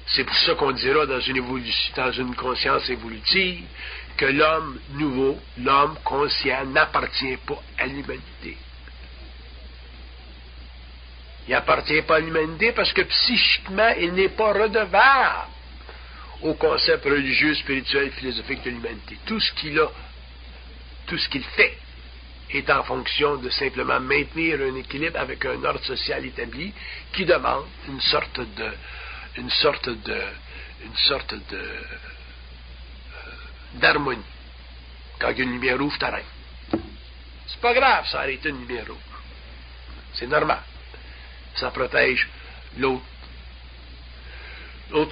C'est pour ça qu'on dira dans une conscience évolutive que l'homme nouveau, l'homme conscient, n'appartient pas à l'humanité. Il n'appartient pas à l'humanité parce que psychiquement, il n'est pas redevable au concept religieux, spirituel, philosophique de l'humanité. Tout ce qu'il fait est en fonction de simplement maintenir un équilibre avec un ordre social établi qui demande une sorte d'harmonie. Quand il y a une lumière rouge, t'arrêtes. C'est pas grave, ça arrête une lumière rouge. C'est normal. Ça protège l'autre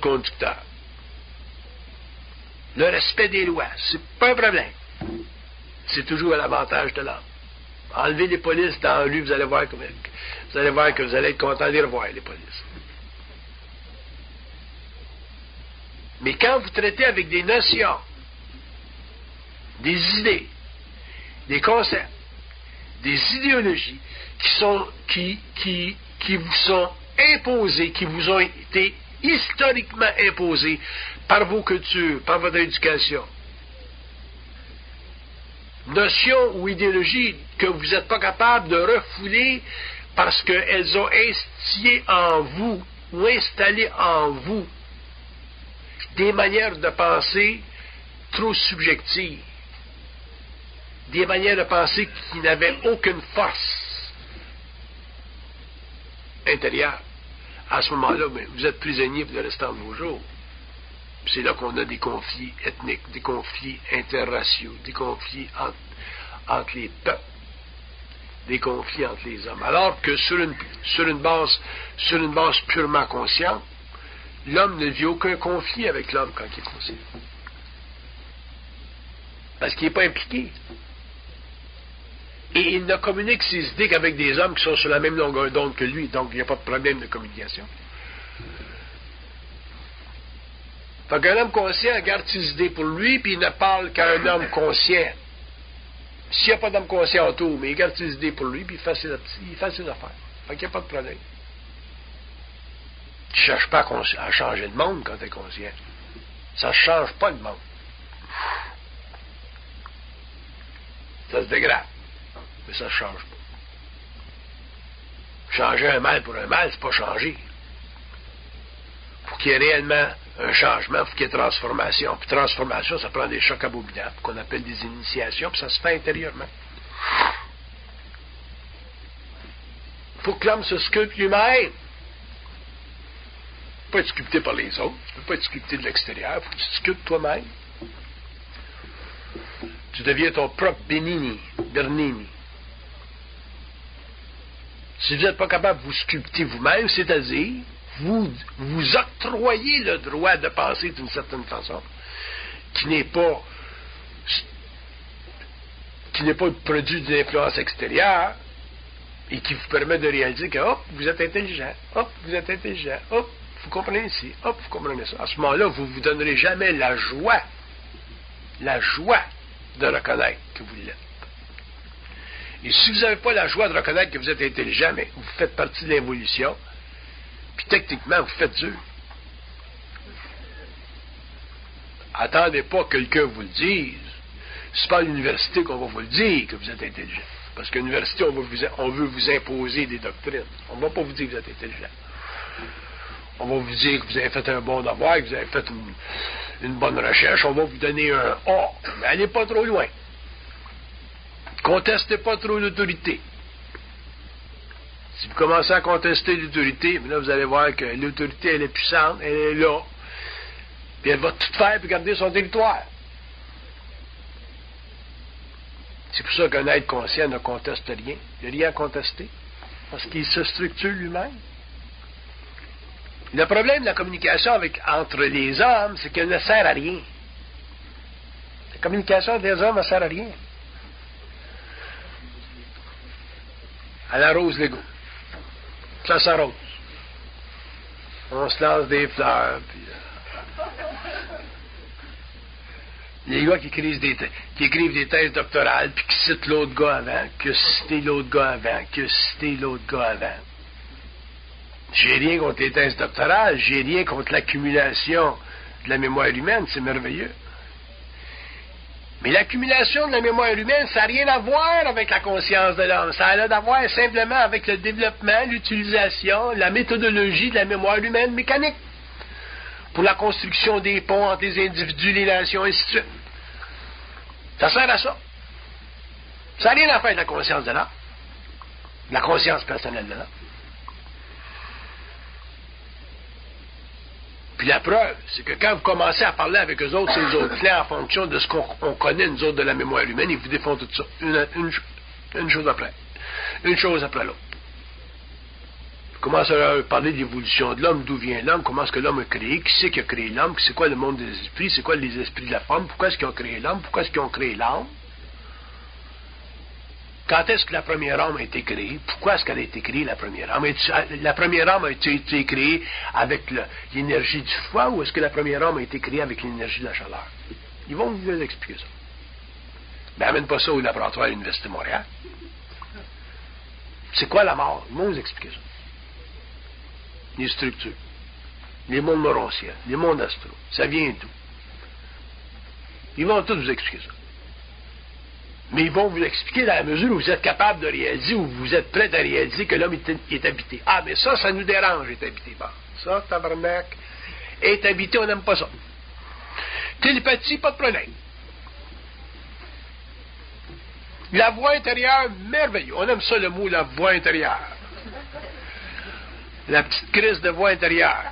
conducteur. Le respect des lois, c'est pas un problème. C'est toujours à l'avantage de l'homme. Enlevez les polices dans la rue, vous allez voir que vous allez être content de les revoir, les polices. Mais quand vous traitez avec des notions, des idées, des concepts, des idéologies qui vous sont imposées, qui vous ont été historiquement imposées par vos cultures, par votre éducation, notions ou idéologies que vous n'êtes pas capable de refouler parce qu'elles ont instillé en vous ou installé en vous des manières de penser trop subjectives, des manières de penser qui n'avaient aucune force intérieure. À ce moment-là, vous êtes prisonnier pour le restant de vos jours. C'est là qu'on a des conflits ethniques, des conflits interraciaux, des conflits entre les peuples, des conflits entre les hommes. Alors que sur une base purement consciente, l'homme ne vit aucun conflit avec l'homme quand il est conscient. Parce qu'il n'est pas impliqué. Et il ne communique ses idées qu'avec des hommes qui sont sur la même longueur d'onde que lui, donc il n'y a pas de problème de communication. Fait qu'un homme conscient garde ses idées pour lui, puis il ne parle qu'à un homme conscient. S'il n'y a pas d'homme conscient autour, mais il garde ses idées pour lui, puis il fait ses affaires. Fait qu'il n'y a pas de problème. Tu ne cherches pas à changer le monde quand tu es conscient. Ça ne change pas le monde. Ça se dégrade. Mais ça ne change pas. Changer un mal pour un mal, c'est pas changer. Pour qu'il y ait réellement un changement, il faut qu'il y ait transformation. Puis transformation, ça prend des chocs abominables, qu'on appelle des initiations, puis ça se fait intérieurement. Il faut que l'homme se sculpte lui-même. Il ne peut pas être sculpté par les autres, il ne peut pas être sculpté de l'extérieur, il faut que tu te sculptes toi-même. Tu deviens ton propre Bernini. Si vous n'êtes pas capable de vous sculpter vous-même, c'est-à-dire vous octroyez le droit de penser d'une certaine façon, qui n'est pas qui n'est pas le produit d'une influence extérieure, et qui vous permet de réaliser que, hop, vous êtes intelligent, hop, vous êtes intelligent, hop, vous comprenez ici, hop, vous comprenez ça. À ce moment-là, vous ne vous donnerez jamais la joie de reconnaître que vous l'êtes. Et si vous n'avez pas la joie de reconnaître que vous êtes intelligent, mais vous faites partie de l'évolution, puis techniquement, vous faites dur. Attendez pas que quelqu'un vous le dise. C'est pas à l'université qu'on va vous le dire que vous êtes intelligent. Parce qu'à l'université, on veut vous imposer des doctrines. On ne va pas vous dire que vous êtes intelligent. On va vous dire que vous avez fait un bon devoir, que vous avez fait une bonne recherche. On va vous donner un A. Mais allez pas trop loin. Contestez pas trop l'autorité. Si vous commencez à contester l'autorité, là, vous allez voir que l'autorité, elle est puissante, elle est là. Puis elle va tout faire pour garder son territoire. C'est pour ça qu'un être conscient ne conteste rien. Il n'y a rien à contester. Parce qu'il se structure lui-même. Le problème de la communication entre les hommes, c'est qu'elle ne sert à rien. La communication des hommes ne sert à rien. Elle arrose l'ego. Ça s'arrose. On se lance des fleurs, puis... Les gars qui écrivent des thèses doctorales, puis qui citent l'autre gars avant, qui a cité l'autre gars avant, qui a cité l'autre gars avant. J'ai rien contre les thèses doctorales, j'ai rien contre l'accumulation de la mémoire humaine, c'est merveilleux. Mais l'accumulation de la mémoire humaine, ça n'a rien à voir avec la conscience de l'homme. Ça a à voir simplement avec le développement, l'utilisation, la méthodologie de la mémoire humaine mécanique. Pour la construction des ponts entre les individus, les nations, et ainsi de suite. Ça sert à ça. Ça n'a rien à faire avec la conscience de l'homme. La conscience personnelle de l'homme. Puis la preuve, c'est que quand vous commencez à parler avec eux autres, c'est les autres clairs en fonction de ce qu'on connaît, nous autres, de la mémoire humaine, ils vous défont tout ça. Une chose après. Une chose après l'autre. Commence à parler de l'évolution de l'homme, d'où vient l'homme, comment est-ce que l'homme a créé, qui c'est qui a créé l'homme, c'est quoi le monde des esprits, c'est quoi les esprits de la forme, pourquoi est-ce qu'ils ont créé l'homme, pourquoi est-ce qu'ils ont créé l'âme. Quand est-ce que la première âme a été créée? Pourquoi est-ce qu'elle a été créée, la première âme? La première âme a été créée avec l'énergie du froid ou est-ce que la première âme a été créée avec l'énergie de la chaleur? Ils vont vous expliquer ça. Mais amène pas ça au laboratoire à l'Université de Montréal. C'est quoi la mort? Ils vont vous expliquer ça. Les structures, les mondes morontiels, les mondes astraux, ça vient d'où? Ils vont tous vous expliquer ça. Mais ils vont vous expliquer dans la mesure où vous êtes capable de réaliser, où vous êtes prêt à réaliser que l'homme est habité. Ah, mais ça nous dérange, est habité. Bon, ça, tabarnak, est habité, on n'aime pas ça. Télépathie, pas de problème. La voix intérieure, merveilleux. On aime ça, le mot, la voix intérieure. La petite crise de voix intérieure.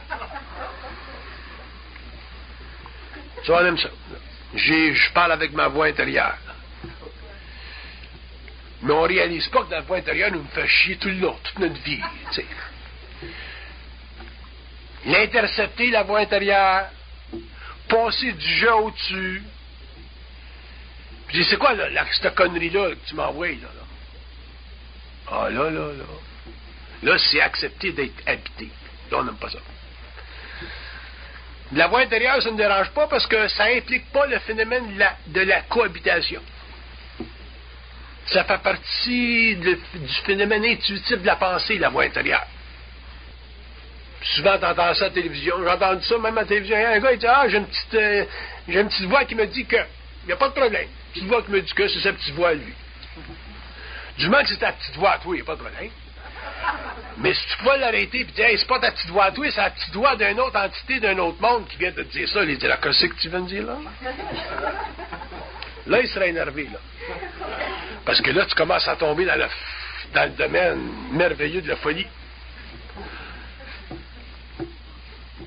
Ça, on aime ça. Je parle avec ma voix intérieure. Mais on ne réalise pas que la voix intérieure nous fait chier tout le long, toute notre vie. T'sais. L'intercepter, la voix intérieure, passer du jeu au-dessus. Puis je dis, c'est quoi cette connerie-là que tu m'envoies, là? Ah, là. Là, c'est accepter d'être habité. Là, on n'aime pas ça. La voix intérieure, ça ne dérange pas parce que ça n'implique pas le phénomène de la cohabitation. Ça fait partie du phénomène intuitif de la pensée, la voix intérieure. Souvent, tu entends ça à la télévision. J'ai entendu ça même à la télévision. Un gars, il dit, j'ai une petite voix qui me dit que. Il n'y a pas de problème. Une petite voix qui me dit que c'est sa petite voix à lui. Du moment que c'est ta petite voix à toi, il n'y a pas de problème. Mais si tu peux l'arrêter et dire, hey, c'est pas ta petite voix à toi, c'est la petite voix d'une autre entité, d'un autre monde qui vient de te dire ça, il dit, là, qu'est-ce que tu viens de dire là? Là, il serait énervé, là. Parce que là, tu commences à tomber dans le domaine merveilleux de la folie.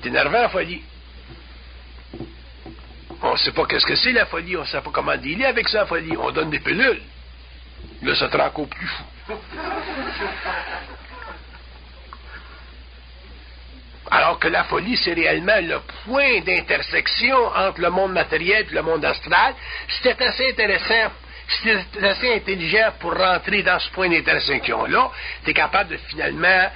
T'es énervé, la folie. On ne sait pas qu'est-ce que c'est, la folie. On ne sait pas comment dealer avec ça, la folie. On donne des pilules. Là, ça te rend encore plus fou. Alors que la folie, c'est réellement le point d'intersection entre le monde matériel et le monde astral. C'était assez intéressant Si tu es assez intelligent pour rentrer dans ce point d'intersection-là, tu es capable de finalement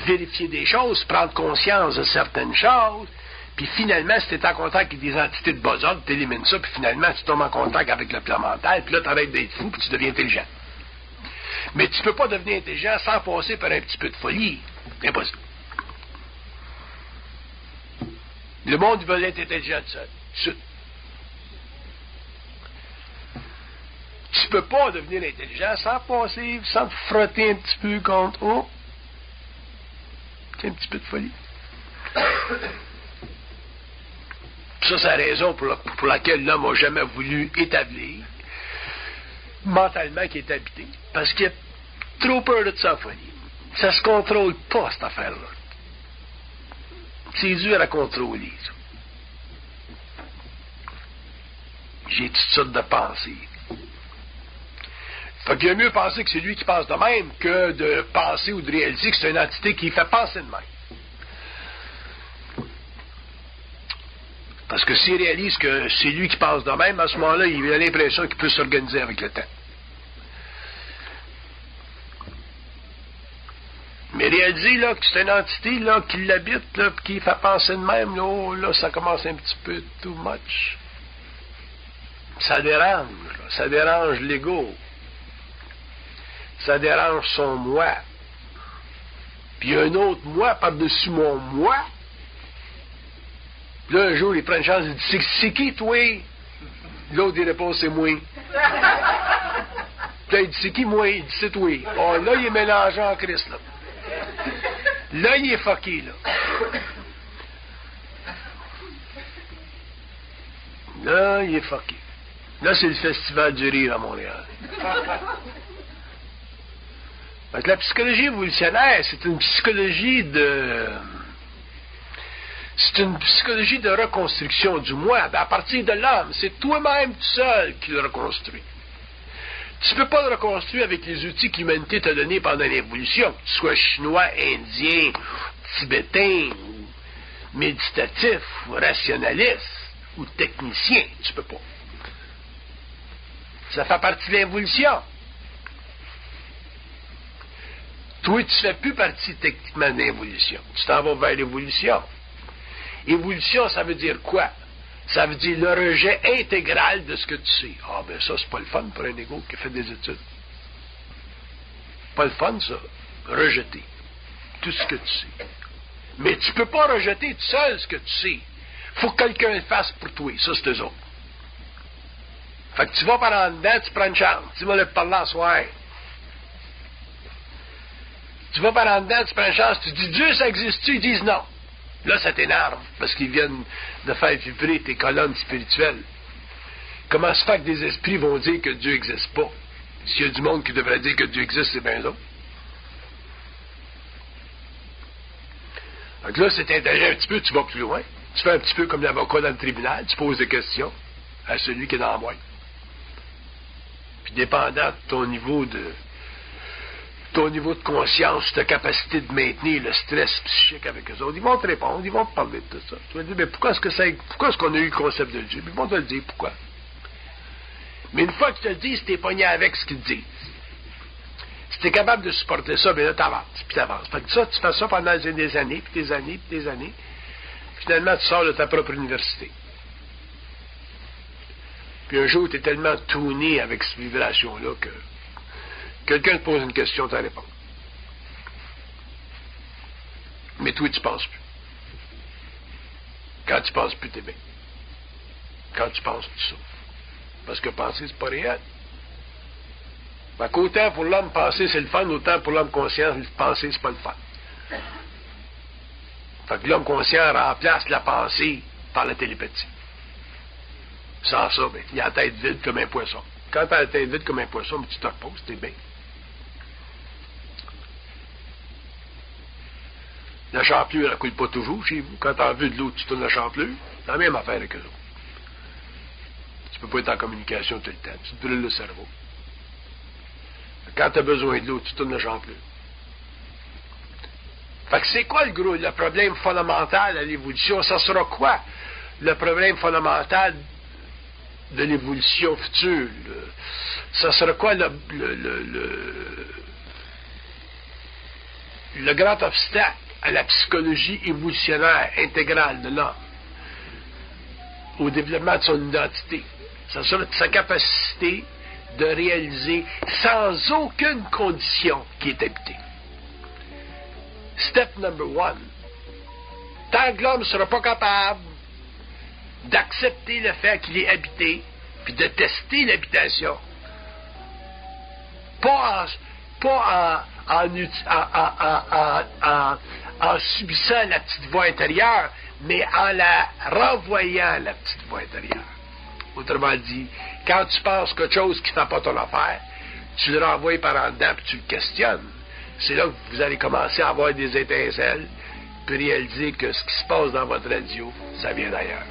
vérifier des choses, prendre conscience de certaines choses, puis finalement, si tu es en contact avec des entités de bas ordre, tu élimines ça, puis finalement, tu tombes en contact avec le plan mental, puis là, tu arrêtes d'être fou, puis tu deviens intelligent. Mais tu ne peux pas devenir intelligent sans passer par un petit peu de folie. Impossible. Le monde veut être intelligent tout seul. Tu ne peux pas devenir intelligent sans passer, sans te frotter un petit peu contre... Oh! C'est un petit peu de folie. Ça, c'est la raison pour laquelle l'homme n'a jamais voulu établir mentalement qu'il est habité. Parce qu'il a trop peur de sa folie. Ça se contrôle pas, cette affaire-là. C'est dur à contrôler, ça. J'ai toutes sortes de pensées. Fait qu'il y a mieux penser que c'est lui qui pense de même que de penser ou de réaliser que c'est une entité qui fait penser de même. Parce que s'il réalise que c'est lui qui pense de même, à ce moment-là, il a l'impression qu'il peut s'organiser avec le temps. Mais réaliser là, que c'est une entité là, qui l'habite, là, qui fait penser de même, là, oh, là, ça commence un petit peu too much. Ça dérange. Là, ça dérange l'ego. Ça dérange son moi. Puis il y a un autre moi par-dessus mon moi. Là, un jour, il prend une chance, il dit, c'est qui, toi? L'autre, il répond, c'est moi. Puis là, il dit, c'est qui, moi? Il dit, c'est toi. Oh, là, il est mélangé en Christ, là. Là, il est fucké, là. Là, il est fucké. Là, c'est le Festival du rire à Montréal. Fait que la psychologie évolutionnaire, c'est une psychologie de... C'est une psychologie de reconstruction du moi. À partir de l'homme, c'est toi-même tout seul qui le reconstruit. Tu ne peux pas le reconstruire avec les outils que l'humanité t'a donnés pendant l'évolution, que tu sois chinois, indien, tibétain, ou méditatif, ou rationaliste, ou technicien. Tu peux pas. Ça fait partie de l'évolution. Toi, tu ne fais plus partie techniquement de l'évolution. Tu t'en vas vers l'évolution. Évolution, ça veut dire quoi? Ça veut dire le rejet intégral de ce que tu sais. Ah, ben ça, c'est pas le fun pour un égo qui fait des études. Pas le fun, ça. Rejeter tout ce que tu sais. Mais tu peux pas rejeter tout seul ce que tu sais. Faut que quelqu'un le fasse pour toi. Ça, c'est eux autres. Fait que tu vas par en dedans, tu prends une chance. Tu vas le parler à soir. Tu vas par en dedans, tu prends une chance, tu dis Dieu, ça existe-tu? Ils disent non. Là, ça t'énerve, parce qu'ils viennent de faire vibrer tes colonnes spirituelles. Comment se fait que des esprits vont dire que Dieu n'existe pas? S'il y a du monde qui devrait dire que Dieu existe, c'est bien d'autres. Donc là, c'est intéressant un petit peu, tu vas plus loin. Tu fais un petit peu comme l'avocat dans le tribunal, tu poses des questions à celui qui est dans la boîte. Puis dépendant de ton niveau de conscience, ta capacité de maintenir le stress psychique avec eux autres, ils vont te répondre, ils vont te parler de tout ça. Tu vas dire, mais pourquoi est-ce qu'on a eu le concept de Dieu? Ils vont te le dire, pourquoi? Mais une fois qu'ils te le disent, t'es pogné avec ce qu'ils te disent. Si t'es capable de supporter ça, bien là, t'avances, puis t'avances. Fait que ça, tu fais ça pendant des années, puis des années, puis des années. Finalement, tu sors de ta propre université. Puis un jour, t'es tellement tourné avec cette vibration-là que quelqu'un te pose une question, tu réponds. Mais toi, tu penses plus. Quand tu penses plus, t'es bien. Quand tu penses, tu souffres. Parce que penser, c'est pas réel. Fait qu'autant pour l'homme penser, c'est le fun, autant pour l'homme conscient, penser, c'est pas le fun. Fait que l'homme conscient remplace la pensée par la télépathie. Sans ça, ben, il a la tête vide comme un poisson. Quand tu as la tête vide comme un poisson, ben, tu te reposes, t'es bien. La champlure, elle ne coule pas toujours chez vous. Quand tu as vu de l'eau, tu tournes la champlure. C'est la même affaire avec eux autres. Tu ne peux pas être en communication tout le temps. Tu te brûles le cerveau. Quand tu as besoin de l'eau, tu tournes la champlure. Fait que c'est quoi le problème fondamental à l'évolution? Ça sera quoi? Le problème fondamental de l'évolution future. Ça sera quoi le grand obstacle à la psychologie évolutionnaire intégrale de l'homme, au développement de son identité? Ça sera sa capacité de réaliser sans aucune condition qui est habité. Step number one. Tant que l'homme ne sera pas capable d'accepter le fait qu'il est habité, puis de tester l'habitation, pas en subissant la petite voix intérieure, mais en la renvoyant, la petite voix intérieure. Autrement dit, quand tu penses quelque chose qui ne fait pas ton affaire, tu le renvoies par en dedans, puis tu le questionnes. C'est là que vous allez commencer à avoir des étincelles, puis réaliser que ce qui se passe dans votre radio, ça vient d'ailleurs.